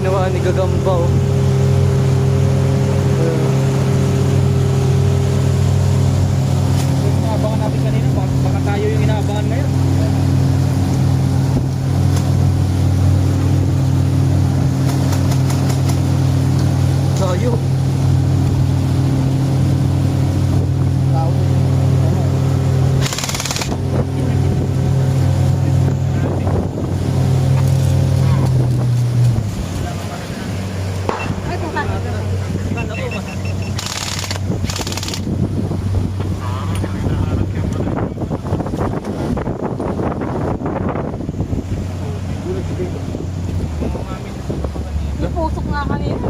Ginawa ni Gagamba, oh. Inaabangan natin kanina, baka tayo yung inaabangan ngayon. Tayo. Pusok nga kanina.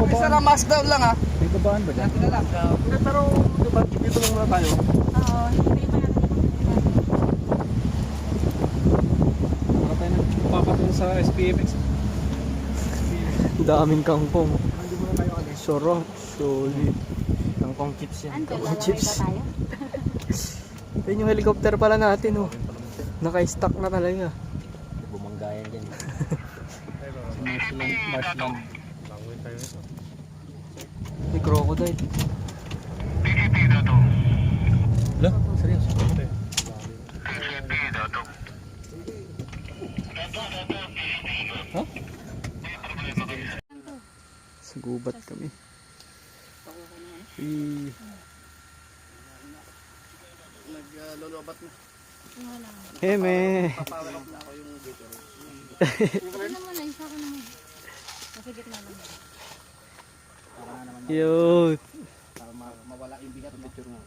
Isa na mask down lang, ha. May babaan ba dyan? Pero, diba, dito lang muna tayo. Oo, hindi pa natin. Baka tayo nagpapatungo sa SPMX. Daming kangkong. Sarap, solid. Kangkong chips yan. Kangkong chips. Tayo. Yan yung helicopter pala natin, oh. Naka-stock na talaga. Bumanggayan dyan. Marshland. Langoy tayo nito. May crocodile. Wala? Seryoso? Ha? Sa gubat kami. Naglolobat mo. Wala. Heme. Papawalak na ako yung dito. Ito naman ay sa akin naman. Masigit na lang. Para nga naman Yun. para mawala yung bigat ng picture nga.